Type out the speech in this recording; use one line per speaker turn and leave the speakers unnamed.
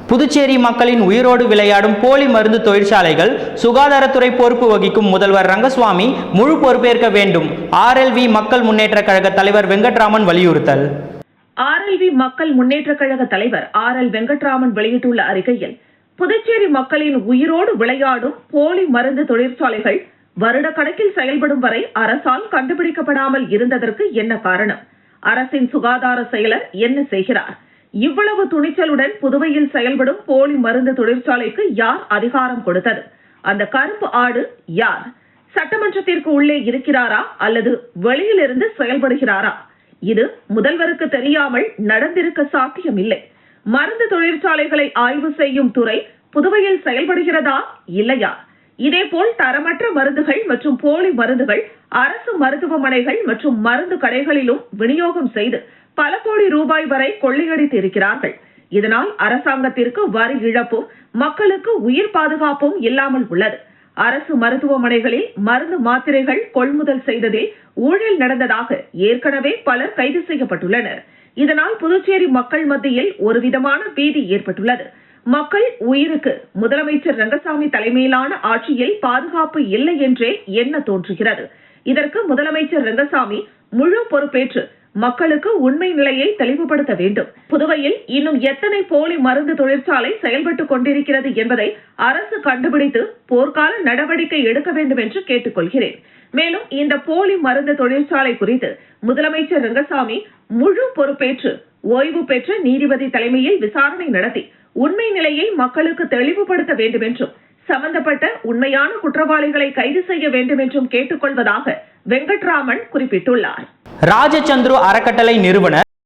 புதுச்சேரி மக்களின் உயிரோடு விளையாடும் போலி மருந்து தொழிற்சாலைகள் சுகாதாரத்துறை பொறுப்பு வகிக்கும் முதல்வர் ரங்கசாமி முழு பொறுப்பேற்க வேண்டும். ஆர்எல்வி மக்கள் முன்னேற்ற கழக தலைவர் வெங்கட்ராமன் வலியுறுத்தல்.
ஆர்எல்வி மக்கள் முன்னேற்ற கழக தலைவர் RL வெங்கட்ராமன் வெளியிட்டுள்ள அறிக்கையில், புதுச்சேரி மக்களின் உயிரோடு விளையாடும் போலி மருந்து தொழிற்சாலைகள் வருடக்கணக்கில் செயல்படும் வரை அரசால் கண்டுபிடிக்கப்படாமல் இருந்ததற்கு என்ன காரணம்? அரசின் சுகாதார செயலர் என்ன செய்கிறார்? இவ்வளவு துணிச்சலுடன் புதுவையில் செயல்படும் போலி மருந்து தொழிற்சாலைக்கு யார் அதிகாரம் கொடுத்தது? அந்த கருப்பு ஆடு யார்? சட்டமன்றத்திற்கு உள்ளே இருக்கிறாரா அல்லது வெளியிலிருந்து செயல்படுகிறாரா? இது முதல்வருக்கு தெரியாமல் நடந்திருக்க சாத்தியமில்லை. மருந்து தொழிற்சாலைகளை ஆய்வு செய்யும் துறை புதுவையில் செயல்படுகிறதா இல்லையா? இதேபோல் தரமற்ற மருந்துகள் மற்றும் போலி மருந்துகள் அரசு மருத்துவமனைகள் மற்றும் மருந்து கடைகளிலும் விநியோகம் செய்து பல கோடி ரூபாய் வரை கொள்ளையடித்து இருக்கிறார்கள். இதனால் அரசாங்கத்திற்கு வரி இழப்பும் மக்களுக்கு உயிர் பாதுகாப்பும் இல்லாமல் உள்ளது. அரசு மருத்துவமனைகளில் மருந்து மாத்திரைகள் கொள்முதல் செய்ததில் ஊழல் நடந்ததாக ஏற்கனவே பலர் கைது செய்யப்பட்டுள்ளனர். இதனால் புதுச்சேரி மக்கள் மத்தியில் ஒருவிதமான பீதி ஏற்பட்டுள்ளது. மக்கள் உயிருக்கு முதலமைச்சர் ரங்கசாமி தலைமையிலான ஆட்சியில் பாதுகாப்பு இல்லை என்றே எண்ண தோன்றுகிறது. இதற்கு முதலமைச்சர் ரங்கசாமி முழு பொறுப்பேற்று மக்களுக்கு உண்மை நிலையை தெளிவுபடுத்த வேண்டும். புதுவையில் இன்னும் எத்தனை போலி மருந்து தொழிற்சாலை செயல்பட்டுக் கொண்டிருக்கிறது என்பதை அரசு கண்டுபிடித்து போர்க்கால நடவடிக்கை எடுக்க வேண்டும் என்று கேட்டுக்கொள்கிறேன். மேலும் இந்த போலி மருந்து தொழிற்சாலை குறித்து முதலமைச்சர் ரங்கசாமி முழு பொறுப்பேற்று ஓய்வு பெற்ற நீதிபதி தலைமையில் விசாரணை நடத்தி உண்மை நிலையை மக்களுக்கு தெளிவுபடுத்த வேண்டும் என்றும் சம்பந்தப்பட்ட உண்மையான குற்றவாளிகளை கைது செய்ய வேண்டும் என்றும் கேட்டுக்கொள்வதாக வெங்கட்ராமன் குறிப்பிட்டுள்ளார்.
ராஜச்சந்திரு அறக்கட்டளை நிறுவனர்